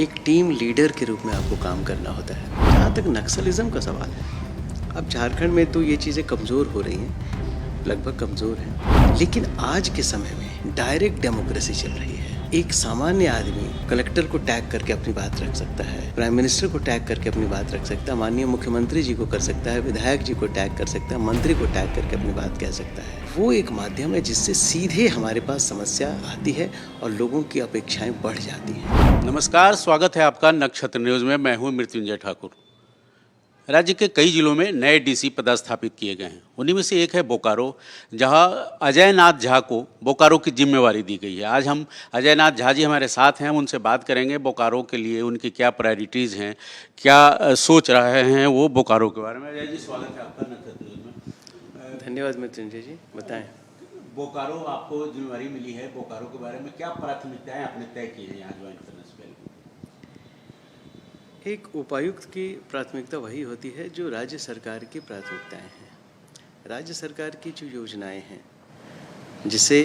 एक team leader के रूप में आपको काम करना होता है। जहाँ तक नक्सलिज्म का सवाल है, अब झारखंड में तो ये चीज़ें कमज़ोर हो रही हैं, लगभग कमज़ोर हैं, लेकिन आज के समय में डायरेक्ट डेमोक्रेसी चल रही है। एक सामान्य आदमी कलेक्टर को टैग करके अपनी बात रख सकता है, प्राइम मिनिस्टर को टैग करके अपनी बात रख सकता है, माननीय मुख्यमंत्री जी को कर सकता है, विधायक जी को टैग कर सकता है, मंत्री को टैग करके अपनी बात कह सकता है। वो एक माध्यम है जिससे सीधे हमारे पास समस्या आती है और लोगों की अपेक्षाएं बढ़ जाती हैं। नमस्कार, स्वागत है आपका नक्षत्र न्यूज़ में। मैं हूं मृत्युंजय ठाकुर। राज्य के कई जिलों में नए डीसी पदस्थापित किए गए हैं। उन्हीं में से एक है बोकारो, जहां अजय नाथ झा को बोकारो की जिम्मेवारी दी गई है। आज हम अजय नाथ झा जी हमारे साथ हैं, उनसे बात करेंगे बोकारो के लिए उनकी क्या प्रायोरिटीज़ हैं, क्या सोच रहे हैं वो बोकारो के बारे में। अजय जी, स्वागत है आपका नक्षत्र न्यूज़ में। धन्यवाद मृत्युंजय जी, बताएं। बोकारो आपको जिम्मेवारी मिली है, बोकारो के बारे में क्या प्राथमिकताएं आपने तय की हैं यहाँ ज्वाइन करने से पहले? एक उपायुक्त की प्राथमिकता वही होती है जो राज्य सरकार की प्राथमिकताएं हैं। राज्य सरकार की जो योजनाएं हैं, जिसे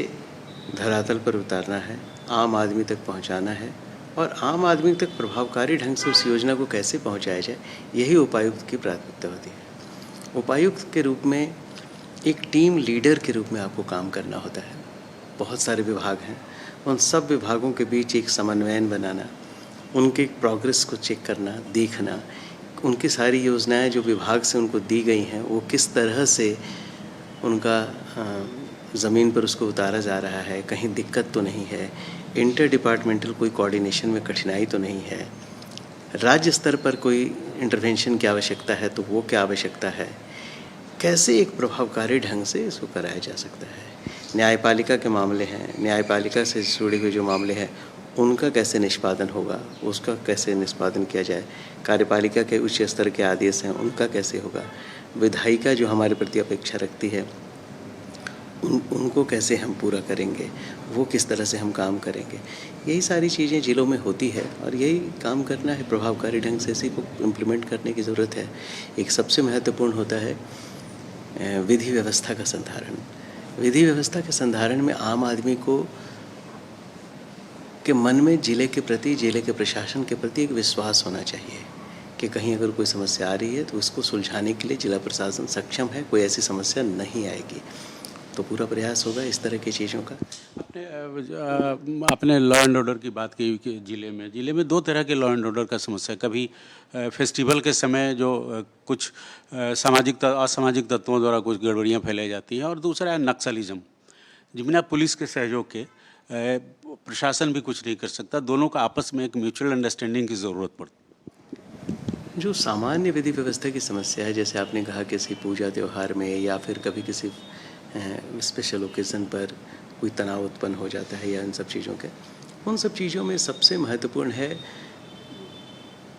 धरातल पर उतारना है, आम आदमी तक पहुंचाना है और आम आदमी तक प्रभावकारी ढंग से उस योजना को कैसे पहुंचाया जाए, यही उपायुक्त की प्राथमिकता होती है। उपायुक्त के रूप में एक टीम लीडर के रूप में आपको काम करना होता है। बहुत सारे विभाग हैं, उन सब विभागों के बीच एक समन्वयन बनाना, उनके प्रोग्रेस को चेक करना, देखना, उनकी सारी योजनाएं जो विभाग से उनको दी गई हैं वो किस तरह से उनका ज़मीन पर उसको उतारा जा रहा है, कहीं दिक्कत तो नहीं है, इंटर डिपार्टमेंटल कोई कोऑर्डिनेशन में कठिनाई तो नहीं है, राज्य स्तर पर कोई इंटरवेंशन की आवश्यकता है तो वो क्या आवश्यकता है, कैसे एक प्रभावकारी ढंग से इसको कराया जा सकता है। न्यायपालिका के मामले हैं, न्यायपालिका से जुड़े हुए जो मामले हैं उनका कैसे निष्पादन होगा, उसका कैसे निष्पादन किया जाए, कार्यपालिका के उच्च स्तर के आदेश हैं उनका कैसे होगा, विधायिका जो हमारे प्रति अपेक्षा रखती है उनको कैसे हम पूरा करेंगे, वो किस तरह से हम काम करेंगे, यही सारी चीज़ें जिलों में होती है और यही काम करना है प्रभावकारी ढंग से। इसी को इम्प्लीमेंट करने की ज़रूरत है। एक सबसे महत्वपूर्ण होता है विधि व्यवस्था का संधारण। विधि व्यवस्था के संधारण में आम आदमी को के मन में जिले के प्रति, जिले के प्रशासन के प्रति एक विश्वास होना चाहिए कि कहीं अगर कोई समस्या आ रही है तो उसको सुलझाने के लिए जिला प्रशासन सक्षम है, कोई ऐसी समस्या नहीं आएगी। तो पूरा प्रयास होगा इस तरह की चीज़ों का। आपने लॉ एंड ऑर्डर की बात की कि जिले में दो तरह के लॉ एंड ऑर्डर का समस्या है। कभी फेस्टिवल के समय जो कुछ असामाजिक तत्वों द्वारा कुछ गड़बड़ियाँ फैलाई जाती हैं, और दूसरा है नक्सलिज्म। बिना पुलिस के सहयोग के प्रशासन भी कुछ नहीं कर सकता। दोनों का आपस में एक म्यूचुअल अंडरस्टैंडिंग की ज़रूरत पड़ती। जो सामान्य विधि व्यवस्था की समस्या है, जैसे आपने कहा किसी पूजा त्यौहार में या फिर कभी किसी स्पेशल ओकेज़न पर कोई तनाव उत्पन्न हो जाता है या इन सब चीज़ों के, उन सब चीज़ों में सबसे महत्वपूर्ण है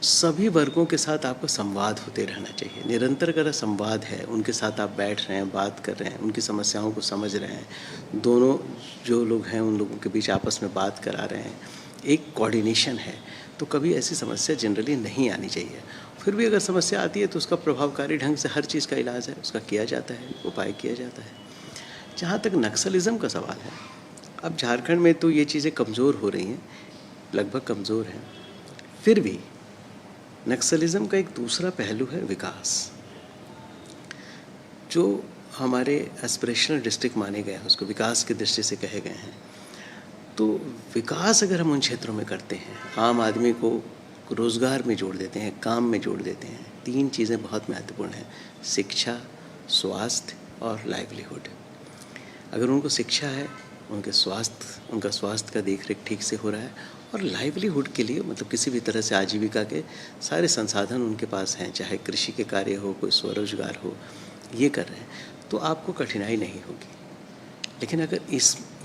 सभी वर्गों के साथ आपको संवाद होते रहना चाहिए। निरंतर अगर संवाद है, उनके साथ आप बैठ रहे हैं, बात कर रहे हैं, उनकी समस्याओं को समझ रहे हैं, दोनों जो लोग हैं उन लोगों के बीच आपस में बात करा रहे हैं, एक कोऑर्डिनेशन है, तो कभी ऐसी समस्या जनरली नहीं आनी चाहिए। फिर भी अगर समस्या आती है तो उसका प्रभावकारी ढंग से हर चीज़ का इलाज है, उसका किया जाता है, उपाय किया जाता है। जहाँ तक नक्सलिज्म का सवाल है, अब झारखंड में तो ये चीज़ें कमज़ोर हो रही हैं, लगभग कमज़ोर हैं। फिर भी नक्सलिज्म का एक दूसरा पहलू है विकास। जो हमारे एस्पिरेशनल डिस्ट्रिक्ट माने गए हैं उसको विकास की दृष्टि से कहे गए हैं, तो विकास अगर हम उन क्षेत्रों में करते हैं, आम आदमी को रोज़गार में जोड़ देते हैं, काम में जोड़ देते हैं, तीन चीज़ें बहुत महत्वपूर्ण हैं: शिक्षा, स्वास्थ्य और लाइवलीहुड। अगर उनको शिक्षा है, उनका स्वास्थ्य का देख रेख ठीक से हो रहा है और लाइवलीहुड के लिए मतलब किसी भी तरह से आजीविका के सारे संसाधन उनके पास हैं, चाहे कृषि के कार्य हो, कोई स्वरोजगार हो, ये कर रहे हैं, तो आपको कठिनाई नहीं होगी। लेकिन अगर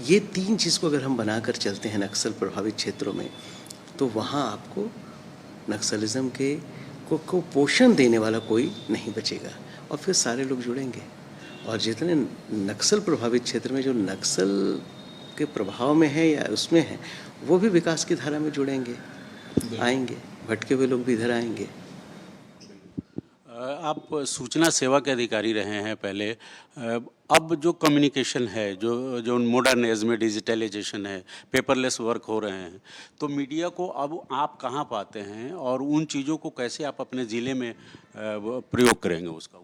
ये तीन चीज़ को अगर हम बनाकर चलते हैं नक्सल प्रभावित क्षेत्रों में, तो वहाँ आपको नक्सलिज्म को पोषण देने वाला कोई नहीं बचेगा और फिर सारे लोग जुड़ेंगे। और जितने नक्सल प्रभावित क्षेत्र में जो नक्सल के प्रभाव में है या उसमें है, वो भी विकास की धारा में जुड़ेंगे, आएंगे, भटके हुए लोग भी इधर आएंगे। आप सूचना सेवा के अधिकारी रहे हैं पहले। अब जो कम्युनिकेशन है, जो मॉडर्न एज में डिजिटलाइजेशन है, पेपरलेस वर्क हो रहे हैं, तो मीडिया को अब आप कहाँ पाते हैं और उन चीज़ों को कैसे आप अपने ज़िले में प्रयोग करेंगे उसका?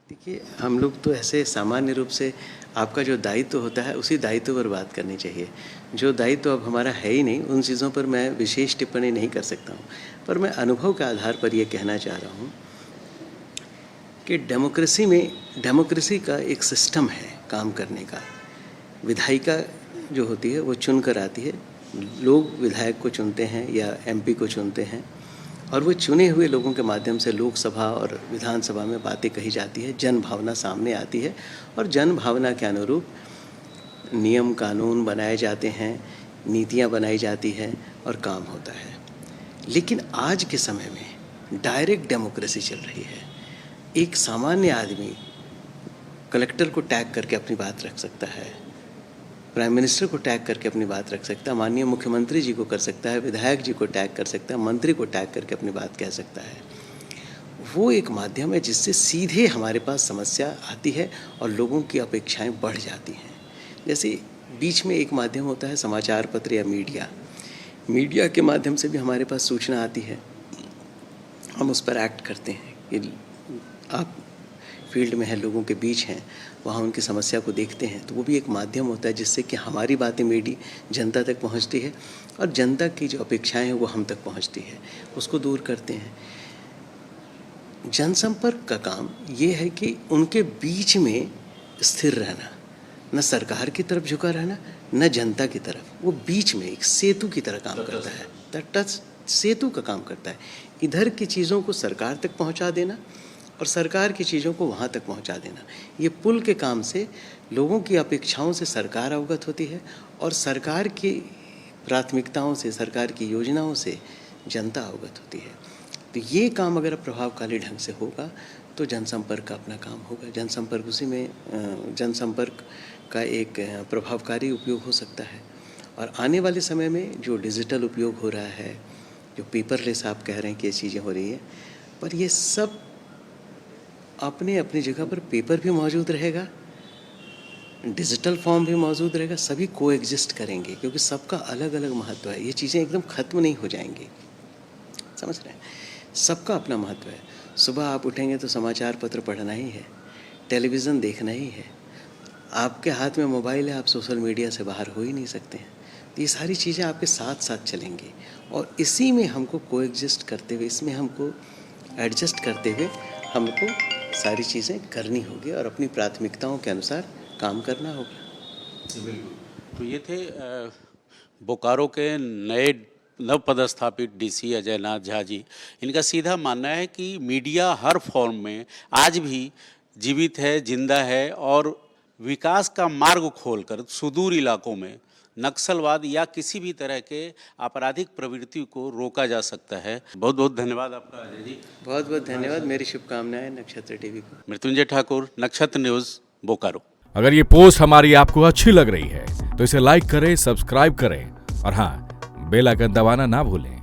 देखिए, हम लोग तो ऐसे सामान्य रूप से आपका जो दायित्व होता है उसी दायित्व पर बात करनी चाहिए। जो दायित्व अब हमारा है ही नहीं, उन चीज़ों पर मैं विशेष टिप्पणी नहीं कर सकता हूँ। पर मैं अनुभव के आधार पर ये कहना चाह रहा हूँ कि डेमोक्रेसी का एक सिस्टम है काम करने का। विधायिका जो होती है वो चुन कर आती है, लोग विधायक को चुनते हैं या एमपी को चुनते हैं, और वो चुने हुए लोगों के माध्यम से लोकसभा और विधानसभा में बातें कही जाती है, जन भावना सामने आती है और जन भावना के अनुरूप नियम कानून बनाए जाते हैं, नीतियाँ बनाई जाती हैं और काम होता है। लेकिन आज के समय में डायरेक्ट डेमोक्रेसी चल रही है। एक सामान्य आदमी कलेक्टर को टैग करके अपनी बात रख सकता है, प्राइम मिनिस्टर को टैग करके अपनी बात रख सकता है, माननीय मुख्यमंत्री जी को कर सकता है, विधायक जी को टैग कर सकता है, मंत्री को टैग करके अपनी बात कह सकता है। वो एक माध्यम है जिससे सीधे हमारे पास समस्या आती है और लोगों की अपेक्षाएं बढ़ जाती हैं। जैसे बीच में एक माध्यम होता है समाचार पत्र या मीडिया के माध्यम से भी हमारे पास सूचना आती है, हम उस पर एक्ट करते हैं कि आप फील्ड में हैं, लोगों के बीच हैं, वहाँ उनकी समस्या को देखते हैं, तो वो भी एक माध्यम होता है जिससे कि हमारी बातें जनता तक पहुँचती है और जनता की जो अपेक्षाएं हैं वो हम तक पहुँचती है, उसको दूर करते हैं। जनसंपर्क का काम ये है कि उनके बीच में स्थिर रहना, न सरकार की तरफ झुका रहना न जनता की तरफ, वो बीच में एक सेतु की तरह काम करता है, तटस्थ सेतु का काम करता है। इधर की चीज़ों को सरकार तक पहुंचा देना और सरकार की चीज़ों को वहाँ तक पहुँचा देना। ये पुल के काम से लोगों की अपेक्षाओं से सरकार अवगत होती है और सरकार की प्राथमिकताओं से, सरकार की योजनाओं से जनता अवगत होती है। तो ये काम अगर प्रभावशाली ढंग से होगा तो जनसंपर्क का अपना काम होगा। जनसंपर्क उसी में जनसंपर्क का एक प्रभावकारी उपयोग हो सकता है। और आने वाले समय में जो डिजिटल उपयोग हो रहा है, जो पेपरलेस आप कह रहे हैं कि ये चीज़ें हो रही हैं, पर ये सब अपने अपनी जगह पर पेपर भी मौजूद रहेगा, डिजिटल फॉर्म भी मौजूद रहेगा, सभी कोएग्जिस्ट करेंगे क्योंकि सबका अलग अलग महत्व है। ये चीज़ें एकदम ख़त्म नहीं हो जाएंगी, समझ रहे हैं? सबका अपना महत्व है। सुबह आप उठेंगे तो समाचार पत्र पढ़ना ही है, टेलीविज़न देखना ही है, आपके हाथ में मोबाइल है, आप सोशल मीडिया से बाहर हो ही नहीं सकते हैं। तो ये सारी चीज़ें आपके साथ साथ चलेंगी और इसी में हमको कोएग्जिस्ट करते हुए, इसमें हमको एडजस्ट करते हुए हमको सारी चीज़ें करनी होगी और अपनी प्राथमिकताओं के अनुसार काम करना होगा। तो ये थे बोकारो के नए नव पदस्थापित डीसी अजय नाथ झा जी। इनका सीधा मानना है कि मीडिया हर फॉर्म में आज भी जीवित है, जिंदा है और विकास का मार्ग खोलकर सुदूर इलाकों में नक्सलवाद या किसी भी तरह के आपराधिक प्रवृत्ति को रोका जा सकता है। बहुत बहुत धन्यवाद आपका अजय जी। बहुत बहुत धन्यवाद। मेरी शुभकामनाएं नक्षत्र टीवी को। मृत्युंजय ठाकुर, नक्षत्र न्यूज़, बोकारो। अगर ये पोस्ट हमारी आपको अच्छी लग रही है तो इसे लाइक करें, सब्सक्राइब करें और हाँ, बेल आइकन दबाना ना भूलें।